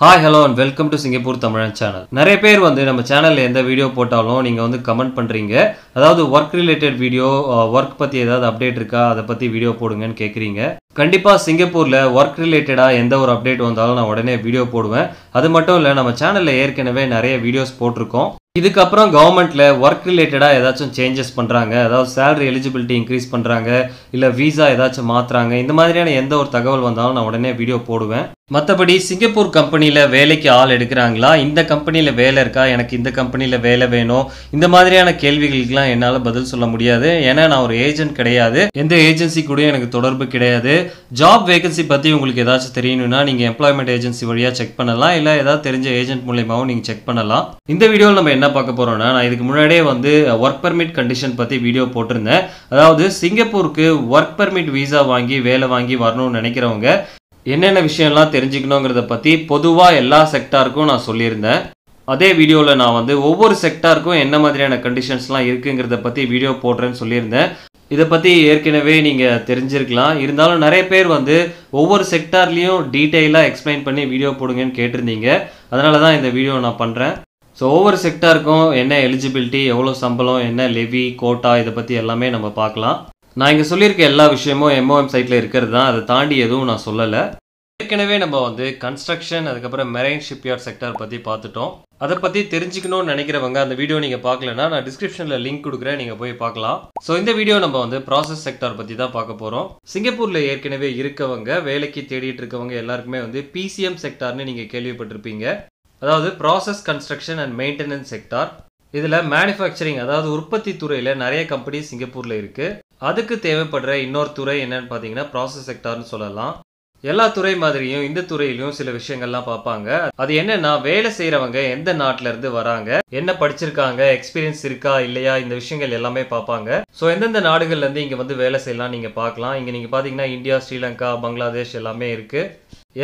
Hi, hello and welcome to Singapore Tamil channel. நிறைய பேர் வந்து நம்ம சேனல்ல எந்த வீடியோ போட்டாலும் நீங்க வந்து கமெண்ட் பண்றீங்க. அதாவது work related வீடியோ, work பத்தி ஏதாவது அப்டேட் இருக்கா, அத பத்தி வீடியோ போடுங்கன்னு கேக்குறீங்க. கண்டிப்பா சிங்கப்பூர்ல work ரிலேட்டடா எந்த ஒரு அப்டேட் வந்தாலும் நான் உடனே வீடியோ போடுவேன். அது மட்டும் இல்ல நம்ம சேனல்ல ஏற்கனவே நிறைய வீடியோஸ் போட்டுருக்கோம். இதுக்கு அப்புறம் கவர்மெண்ட்ல வர்க் ரிலேட்டடா ஏதாச்சும் சேஞ்சஸ் பண்றாங்க, அதாவது salary eligibility இன்க்ரீஸ் பண்றாங்க, இல்ல வீசா ஏதாச்சும் மாத்துறாங்க, இந்த மாதிரியான எந்த ஒரு தகவல் வந்தாலும் நான் உடனே வீடியோ போடுவேன். மத்தபடி சிங்கப்பூர் கம்பெனில வேலைக்கு ஆள் எடுக்கறாங்களா, இந்த கம்பெனில வேலை இருக்கா, எனக்கு இந்த கம்பெனில வேலை வேணும், இந்த மாதிரியான கேள்விகளுக்கெல்லாம் என்னால பதில் சொல்ல முடியாது. ஏன்னா நான் ஒரு ஏஜென்ட் கிடையாது, எந்த ஏஜென்சி கூட எனக்கு தொடர்பு கிடையாது. ஜாப் வேகன்சி பத்தி உங்களுக்கு ஏதாச்சும் தெரியணும்னா நீங்க எம்ப்ளாய்மெண்ட் ஏஜென்சி வழியா செக் பண்ணலாம், இல்ல ஏதாவது தெரிஞ்ச ஏஜென்ட் மூலமாவும் நீங்க செக் பண்ணலாம். இந்த வீடியோல நம்ம என்ன பார்க்க போறோம்னா, நான் இதுக்கு முன்னாடியே வந்து ஒர்க் பெர்மிட் கண்டிஷன் பத்தி வீடியோ போட்டிருந்தேன். அதாவது சிங்கப்பூருக்கு ஒர்க் பெர்மிட் வீசா வாங்கி வேலை வாங்கி வரணும்னு நினைக்கிறவங்க என்னென்ன விஷயம்லாம் தெரிஞ்சுக்கணுங்கிறத பத்தி பொதுவா எல்லா செக்டாருக்கும் நான் சொல்லியிருந்தேன். அதே வீடியோல நான் வந்து ஒவ்வொரு செக்டாருக்கும் என்ன மாதிரியான கண்டிஷன்ஸ்லாம் இருக்குங்கிறத பத்தி வீடியோ போடுறேன்னு சொல்லியிருந்தேன். இதை பத்தி ஏற்கனவே நீங்க தெரிஞ்சிருக்கலாம். இருந்தாலும் நிறைய பேர் வந்து ஒவ்வொரு செக்டார்லயும் டீட்டெயிலா எக்ஸ்பிளைன் பண்ணி வீடியோ போடுங்கன்னு கேட்டிருந்தீங்க. அதனால தான் இந்த வீடியோ நான் பண்றேன். ஸோ ஒவ்வொரு செக்டாருக்கும் என்ன எலிஜிபிலிட்டி, எவ்வளோ சம்பளம், என்ன லெவி, கோட்டா, இதை பற்றி எல்லாமே நம்ம பார்க்கலாம். நான் இங்கே சொல்லியிருக்க எல்லா விஷயமும் MOM சைட்டில் இருக்கிறது தான், அதை தாண்டி எதுவும் நான் சொல்லலை. ஏற்கனவே நம்ம வந்து கன்ஸ்ட்ரக்ஷன், அதுக்கப்புறம் மெரைன் ஷிப்யார்ட் செக்டார் பற்றி பார்த்துட்டோம். அதை பற்றி தெரிஞ்சுக்கணும்னு நினைக்கிறவங்க அந்த வீடியோ நீங்கள் பார்க்கலன்னா நான் டிஸ்கிரிப்ஷனில் லிங்க் கொடுக்குறேன், நீங்கள் போய் பார்க்கலாம். ஸோ இந்த வீடியோ நம்ம வந்து ப்ராசஸ் செக்டார் பற்றி தான் பார்க்க போகிறோம். சிங்கப்பூரில் ஏற்கனவே இருக்கவங்க, வேலைக்கு தேடிட்டு இருக்கவங்க எல்லாருக்குமே வந்து PCM செக்டார்னு நீங்கள் கேள்விப்பட்டிருப்பீங்க. அதாவது process construction and maintenance sector. இதில் மேனுஃபேக்சரிங், அதாவது உற்பத்தி துறையில் நிறைய கம்பெனி சிங்கப்பூரில் இருக்குது. அதுக்கு தேவைப்படுற இன்னொரு துறை என்னன்னு பார்த்தீங்கன்னா ப்ராசஸ் செக்டார்னு சொல்லலாம். எல்லா துறை மாதிரியும் இந்த துறையிலையும் சில விஷயங்கள்லாம் பார்ப்பாங்க. அது என்னன்னா, வேலை செய்கிறவங்க எந்த நாட்டில இருந்து வராங்க, என்ன படிச்சிருக்காங்க, எக்ஸ்பீரியன்ஸ் இருக்கா இல்லையா, இந்த விஷயங்கள் எல்லாமே பார்ப்பாங்க. ஸோ எந்தெந்த நாடுகள்லேருந்து இங்கே வந்து வேலை செய்யலாம் நீங்கள் பார்க்கலாம். இங்கே நீங்கள் பார்த்தீங்கன்னா இந்தியா, ஸ்ரீலங்கா, பங்களாதேஷ் எல்லாமே இருக்குது.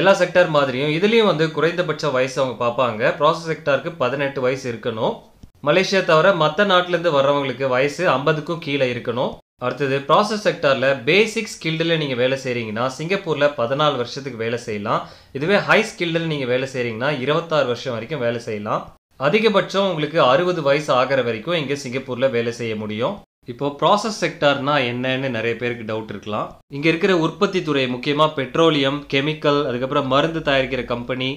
எல்லா செக்டார் மாதிரியும் இதுலேயும் வந்து குறைந்தபட்ச வயசு அவங்க பார்ப்பாங்க. ப்ராசஸ் செக்டாருக்கு 18 வயசு இருக்கணும். மலேசியா தவிர மற்ற நாட்டிலேருந்து வர்றவங்களுக்கு வயசு 50க்கும் கீழே இருக்கணும். அடுத்தது ப்ராசஸ் செக்டாரில் பேசிக் ஸ்கில்டில் நீங்கள் வேலை செய்கிறீங்கன்னா சிங்கப்பூரில் 14 வருஷத்துக்கு வேலை செய்யலாம். இதுவே ஹை ஸ்கில்டில் நீங்கள் வேலை செய்கிறீங்கன்னா 26 வருஷம் வரைக்கும் வேலை செய்யலாம். அதிகபட்சம் உங்களுக்கு 60 வயசு ஆகிற வரைக்கும் இங்கே சிங்கப்பூரில் வேலை செய்ய முடியும். இப்போ ப்ராசஸ் செக்டார்னா என்னன்னு நிறைய பேருக்கு டவுட் இருக்கலாம். இங்கே இருக்கிற உற்பத்தி துறை முக்கியமாக பெட்ரோலியம், கெமிக்கல், அதுக்கப்புறம் மருந்து தயாரிக்கிற கம்பெனி,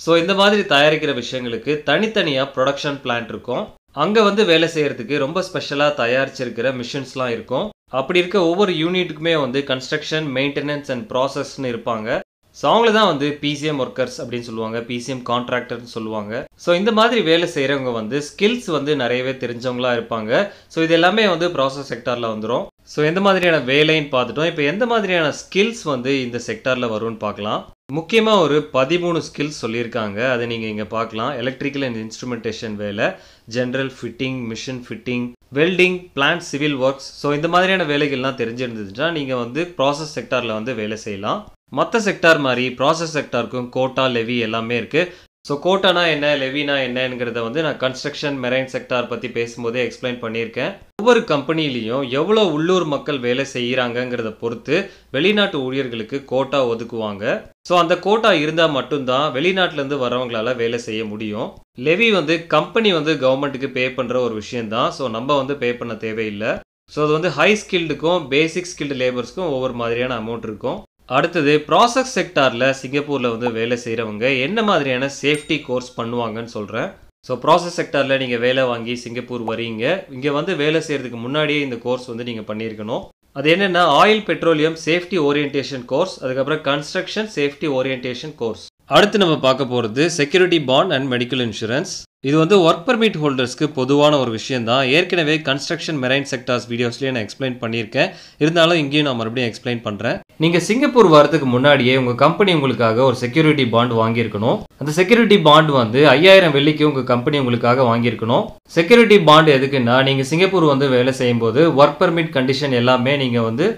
ஸோ இந்த மாதிரி தயாரிக்கிற விஷயங்களுக்கு தனித்தனியாக ப்ரொடக்ஷன் பிளான்ட் இருக்கும். அங்கே வந்து வேலை செய்கிறதுக்கு ரொம்ப ஸ்பெஷலாக தயாரிச்சிருக்கிற மிஷின்ஸ்லாம் இருக்கும். அப்படி இருக்க ஒவ்வொரு யூனிட்டுக்குமே வந்து கன்ஸ்ட்ரக்ஷன், மெயின்டெனன்ஸ் அண்ட் ப்ராசஸ்ன்னு இருப்பாங்க. ஸோ அவங்கள தான் வந்து PCM ஒர்க்கர்ஸ் அப்படின்னு சொல்லுவாங்க, PCM கான்ட்ராக்டர்னு சொல்லுவாங்க. ஸோ இந்த மாதிரி வேலை செய்கிறவங்க வந்து ஸ்கில்ஸ் வந்து நிறையவே தெரிஞ்சவங்களா இருப்பாங்க. ஸோ இது எல்லாமே வந்து ப்ராசஸ் செக்டாரில் வந்துடும். ஸோ எந்த மாதிரியான வேலைன்னு பார்த்துட்டோம். இப்போ எந்த மாதிரியான ஸ்கில்ஸ் வந்து இந்த செக்டாரில் வரும்னு பார்க்கலாம். முக்கியமாக ஒரு 13 ஸ்கில்ஸ் சொல்லியிருக்காங்க, அதை நீங்கள் இங்கே பார்க்கலாம். எலக்ட்ரிக்கல் அண்ட் இன்ஸ்ட்ருமெண்டேஷன் வேலை, general fitting, machine fitting, welding, plant, civil works. So இந்த மாதிரியான வேலைகள்லாம் தெரிஞ்சிருந்துச்சுன்னா நீங்கள் வந்து ப்ராசஸ் செக்டாரில் வந்து வேலை செய்யலாம். மற்ற செக்டார் மாதிரி ப்ராசஸ் செக்டாருக்கும் கோட்டா, லெவி எல்லாமே இருக்குது. ஸோ கோட்டானா என்ன, லெவினா என்னங்கிறத வந்து நான் கன்ஸ்ட்ரக்ஷன், மெரைன் செக்டார் பற்றி பேசும்போதே எக்ஸ்பிளைன் பண்ணியிருக்கேன். ஒவ்வொரு கம்பெனிலையும் எவ்வளோ உள்ளூர் மக்கள் வேலை செய்கிறாங்கங்கிறத பொறுத்து வெளிநாட்டு ஊழியர்களுக்கு கோட்டா ஒதுக்குவாங்க. ஸோ அந்த கோட்டா இருந்தால் மட்டும்தான் வெளிநாட்டிலேருந்து வரவங்களால வேலை செய்ய முடியும். லெவி வந்து கம்பெனி வந்து கவர்மெண்ட்டுக்கு பே பண்ணுற ஒரு விஷயம்தான். ஸோ நம்ம வந்து பே பண்ண தேவையில்லை. ஸோ அது வந்து ஹை ஸ்கில்டுக்கும் பேசிக் ஸ்கில்டு லேபர்ஸ்க்கும் ஒவ்வொரு மாதிரியான அமௌண்ட் இருக்கும். அடுத்தது ப்ராசஸ் செக்டாரில் சிங்கப்பூரில் வந்து வேலை செய்கிறவங்க என்ன மாதிரியான சேஃப்டி கோர்ஸ் பண்ணுவாங்கன்னு சொல்கிறேன். ஸோ ப்ராசஸ் செக்டாரில் நீங்கள் வேலை வாங்கி சிங்கப்பூர் வரீங்க, இங்கே வந்து வேலை செய்கிறதுக்கு முன்னாடியே இந்த கோர்ஸ் வந்து நீங்கள் பண்ணியிருக்கணும். அது என்னென்னா oil petroleum safety orientation course, அதுக்கப்புறம் கன்ஸ்ட்ரக்ஷன் சேஃப்டி ஓரியன்டேஷன் கோர்ஸ். அடுத்து நம்ம பார்க்க போகிறது security bond and medical insurance. இது வந்து ஒர்க் பர்மிட் ஹோல்டர்ஸ்க்கு பொதுவான ஒரு விஷயம் தான். ஏற்கனவே கன்ஸ்ட்ரக்ஷன், மெரைன் செக்டார்ஸ் வீடியோஸ்லேயே நான் எக்ஸ்பிளைன் பண்ணியிருக்கேன். இருந்தாலும் இங்கேயும் நான் மறுபடியும் எக்ஸ்பிளைன் பண்ணுறேன். நீங்கள் சிங்கப்பூர் வரதுக்கு முன்னாடியே உங்கள் கம்பெனி உங்களுக்காக ஒரு செக்யூரிட்டி பாண்ட் வாங்கியிருக்கணும். அந்த செக்யூரிட்டி பாண்ட் வந்து 5000 வெள்ளிக்கு உங்கள் கம்பெனி உங்களுக்காக வாங்கியிருக்கணும். செக்யூரிட்டி பாண்ட் எதுக்குன்னா, நீங்கள் சிங்கப்பூர் வந்து வேலை செய்யும்போது ஒர்க் பர்மிட் கண்டிஷன் எல்லாமே நீங்கள் வந்து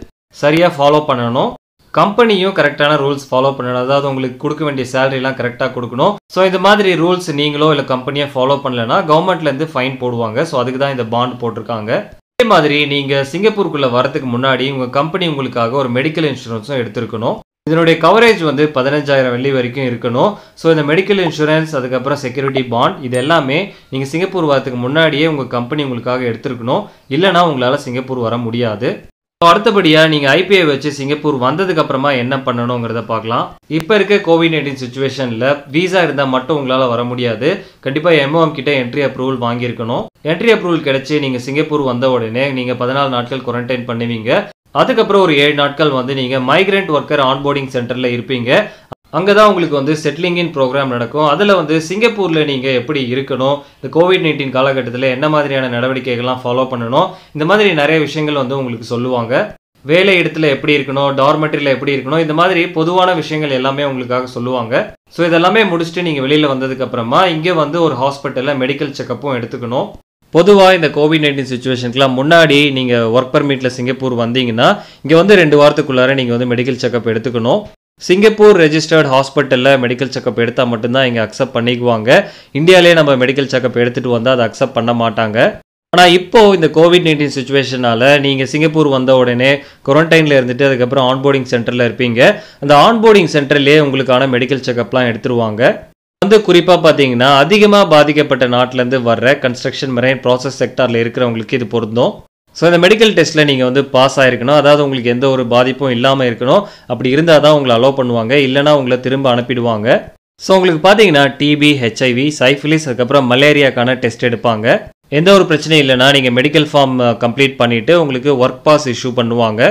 சரியாக ஃபாலோ பண்ணணும். கம்பெனியும் கரெக்டான ரூல்ஸ் ஃபாலோ பண்ணணும். அதாவது உங்களுக்கு கொடுக்க வேண்டிய சேலரிலாம் கரெக்டாக கொடுக்கணும். ஸோ இந்த மாதிரி ரூல்ஸ் நீங்களோ இல்லை கம்பெனியை ஃபாலோ பண்ணலைன்னா கவர்மெண்ட்லேருந்து ஃபைன் போடுவாங்க. ஸோ அதுக்கு தான் இந்த பாண்ட் போட்டிருக்காங்க. அதே மாதிரி நீங்கள் சிங்கப்பூருக்குள்ளே வரதுக்கு முன்னாடி உங்கள் கம்பெனி உங்களுக்காக ஒரு மெடிக்கல் இன்சூரன்ஸும் எடுத்துருக்கணும். இதனுடைய கவரேஜ் வந்து 15,000 வெள்ளி வரைக்கும் இருக்கணும். ஸோ இந்த மெடிக்கல் இன்சூரன்ஸ், அதுக்கப்புறம் செக்யூரிட்டி பாண்ட், இது எல்லாமே நீங்கள் சிங்கப்பூர் வரதுக்கு முன்னாடியே உங்கள் கம்பெனி உங்களுக்காக எடுத்துருக்கணும். இல்லைனா உங்களால் சிங்கப்பூர் வர முடியாது. அடுத்தபடியாக நீங்கள் ஐபிஐ வச்சு சிங்கப்பூர் வந்ததுக்கு அப்புறமா என்ன பண்ணணுங்கிறத பார்க்கலாம். இப்போ இருக்க கோவிட்-19 சுச்சுவேஷனில் வீசா இருந்தால் மட்டும் உங்களால் வர முடியாது. கண்டிப்பாக எம்ஓஎம் கிட்ட என்ட்ரி அப்ரூவல் வாங்கியிருக்கணும். என்ட்ரி அப்ரூவல் கிடைச்சி நீங்கள் சிங்கப்பூர் வந்த உடனே நீங்கள் 14 நாட்கள் குவாரண்டைன் பண்ணுவீங்க. அதுக்கப்புறம் ஒரு 7 நாட்கள் வந்து நீங்கள் மைக்ரண்ட் ஒர்க்கர் ஆன்போர்டிங் சென்டரில் இருப்பீங்க. அங்கே தான் உங்களுக்கு வந்து செட்டிலிங் இன் ப்ரோக்ராம் நடக்கும். அதில் வந்து சிங்கப்பூரில் நீங்கள் எப்படி இருக்கணும், இந்த கோவிட்-19 காலகட்டத்தில் என்ன மாதிரியான நடவடிக்கைகள்லாம் ஃபாலோ பண்ணணும், இந்த மாதிரி நிறைய விஷயங்கள் வந்து உங்களுக்கு சொல்லுவாங்க. வேலை இடத்துல எப்படி இருக்கணும், டார்மெட்ரியில் எப்படி இருக்கணும், இந்த மாதிரி பொதுவான விஷயங்கள் எல்லாமே உங்களுக்காக சொல்லுவாங்க. ஸோ இதெல்லாமே முடிச்சுட்டு நீங்கள் வெளியில் வந்ததுக்கப்புறமா இங்கே வந்து ஒரு ஹாஸ்பிட்டலில் மெடிக்கல் செக்கப்பும் எடுத்துக்கணும். பொதுவாக இந்த கோவிட்-19 சுச்சுவேஷனுக்குலாம் முன்னாடி நீங்கள் ஒர்க் பர்மிட்டில் சிங்கப்பூர் வந்தீங்கன்னா இங்கே வந்து 2 வாரத்துக்குள்ளார நீங்கள் வந்து மெடிக்கல் செக்கப் எடுத்துக்கணும். சிங்கப்பூர் ரெஜிஸ்டர்ட் ஹாஸ்பிட்டலில் மெடிக்கல் செக்கப் எடுத்தால் மட்டும்தான் இங்கே அக்செப்ட் பண்ணிக்குவாங்க. இந்தியாவிலே நம்ம மெடிக்கல் செக்கப் எடுத்துகிட்டு வந்தால் அதை அக்செப்ட் பண்ண மாட்டாங்க. ஆனால் இப்போது இந்த கோவிட்-19 சுச்சுவேஷனால் நீங்கள் சிங்கப்பூர் வந்த உடனே குவாரண்டைனில் இருந்துட்டு அதுக்கப்புறம் ஆன்போர்டிங் சென்டரில் இருப்பீங்க. அந்த ஆன்போர்டிங் சென்டர்லேயே உங்களுக்கான மெடிக்கல் செக்கப்லாம் எடுத்துருவாங்க. வந்து குறிப்பாக பார்த்தீங்கன்னா அதிகமாக பாதிக்கப்பட்ட நாட்டிலேருந்து வர்ற கன்ஸ்ட்ரக்ஷன், மெரைன், ப்ராசஸ் செக்டாரில் இருக்கிறவங்களுக்கு இது பொருந்தும். ஸோ இந்த மெடிக்கல் டெஸ்ட்டில் நீங்கள் வந்து பாஸ் ஆகிருக்கணும். அதாவது உங்களுக்கு எந்த ஒரு பாதிப்பும் இல்லாமல் இருக்கணும். அப்படி இருந்தால் தான் உங்களை அலோவ் பண்ணுவாங்க. இல்லைனா உங்களை திரும்ப அனுப்பிடுவாங்க. ஸோ உங்களுக்கு பார்த்தீங்கன்னா டிபி, ஹெச்ஐவி, சைஃபிலிஸ், அதுக்கப்புறம் மலேரியாக்கான டெஸ்ட் எடுப்பாங்க. எந்த ஒரு பிரச்சனையும் இல்லைனா நீங்கள் மெடிக்கல் ஃபார்ம் கம்ப்ளீட் பண்ணிவிட்டு உங்களுக்கு ஒர்க் பாஸ் இஷ்யூ பண்ணுவாங்க.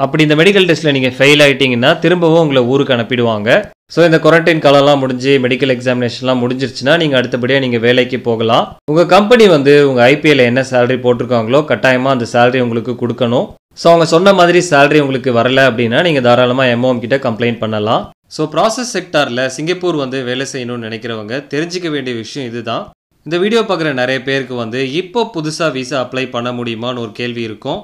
அப்படி இந்த மெடிக்கல் டெஸ்ட்டில் நீங்கள் ஃபெயில் ஆகிட்டீங்கன்னா திரும்பவும் உங்களை ஊருக்கு அனுப்பிடுவாங்க. ஸோ இந்த குவாரண்டைன் காலம்லாம் முடிஞ்சு மெடிக்கல் எக்ஸாமினேஷன்லாம் முடிஞ்சிருச்சுன்னா நீங்கள் அடுத்தபடியாக நீங்கள் வேலைக்கு போகலாம். உங்கள் கம்பெனி வந்து உங்கள் ஐபிஐயில் என்ன சேலரி போட்டிருக்காங்களோ கட்டாயமாக அந்த சேலரி உங்களுக்கு கொடுக்கணும். ஸோ அவங்க சொன்ன மாதிரி சேலரி உங்களுக்கு வரலை அப்படின்னா நீங்கள் தாராளமாக எம்ஓஎம் கிட்ட கம்ப்ளைண்ட் பண்ணலாம். ஸோ ப்ராசஸ் செக்டாரில் சிங்கப்பூர் வந்து வேலை செய்யணும்னு நினைக்கிறவங்க தெரிஞ்சிக்க வேண்டிய விஷயம் இதுதான். இந்த வீடியோ பார்க்குற நிறைய பேருக்கு வந்து இப்போ புதுசாக விசா அப்ளை பண்ண முடியுமான்னு ஒரு கேள்வி இருக்கும்.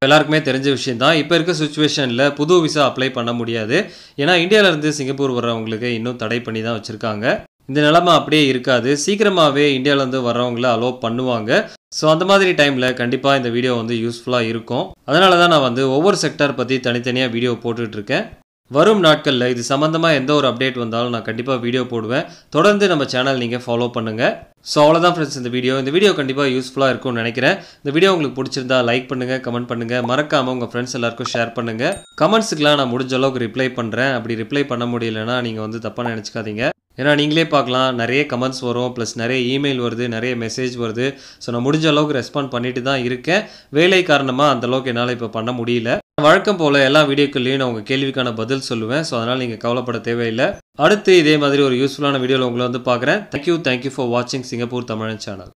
எல்லாருக்குமே தெரிஞ்ச விஷயம் தான். இப்போ இருக்க சுச்சுவேஷனில் புது விசா அப்ளை பண்ண முடியாது. ஏன்னா இந்தியாவிலேருந்து சிங்கப்பூர் வர்றவங்களுக்கு இன்னும் தடை பண்ணி தான் வச்சுருக்காங்க. இந்த நிலைமை அப்படியே இருக்காது. சீக்கிரமாகவே இந்தியாவிலேருந்து வர்றவங்கள அலோவ் பண்ணுவாங்க. ஸோ அந்த மாதிரி டைமில் கண்டிப்பாக இந்த வீடியோ வந்து யூஸ்ஃபுல்லாக இருக்கும். அதனால தான் நான் வந்து ஒவ்வொரு செக்டார் பற்றி தனித்தனியாக வீடியோ போட்டுட்ருக்கேன். வரும் நாட்களில் இது சம்மந்தமாக எந்த ஒரு அப்டேட் வந்தாலும் நான் கண்டிப்பாக வீடியோ போடுவேன். தொடர்ந்து நம்ம சேனல் நீங்கள் ஃபாலோ பண்ணுங்கள். ஸோ அவ்வளோதான் ஃப்ரெண்ட்ஸ் இந்த வீடியோ கண்டிப்பாக யூஸ்ஃபுல்லாக இருக்கும்னு நினைக்கிறேன். இந்த வீடியோ உங்களுக்கு பிடிச்சிருந்தா லைக் பண்ணுங்கள், கமெண்ட் பண்ணுங்கள், மறக்காமல் உங்கள் ஃப்ரெண்ட்ஸ் எல்லாருக்கும் ஷேர் பண்ணுங்கள். கமெண்ட்ஸுக்கெலாம் நான் முடிஞ்ச அளவுக்கு ரிப்ளை பண்ணுறேன். அப்படி ரிப்ளை பண்ண முடியலன்னா நீங்கள் வந்து தப்பாக நினச்சிக்காதீங்க. ஏன்னா நீங்களே பார்க்கலாம், நிறைய கமெண்ட்ஸ் வரும், ப்ளஸ் நிறைய இமெயில் வருது, நிறைய மெசேஜ் வருது. ஸோ நான் முடிஞ்ச அளவுக்கு ரெஸ்பாண்ட் பண்ணிட்டு தான் இருக்கேன். வேலை காரணமாக அந்தளவுக்கு என்னால் இப்போ பண்ண முடியல. வழக்கம் போல் எல்லா வீடியோக்குள்ளேயும் நான் உங்கள் கேள்விக்கான பதில் சொல்லுவேன். ஸோ அதனால் நீங்கள் கவலைப்பட தேவையில்லை. அடுத்து இதே மாதிரி ஒரு யூஸ்ஃபுல்லான வீடியோவில் உங்களை வந்து பார்க்குறேன். தேங்க்யூ ஃபார் வாட்சிங் சிங்கப்பூர் தமிழன் சேனல்.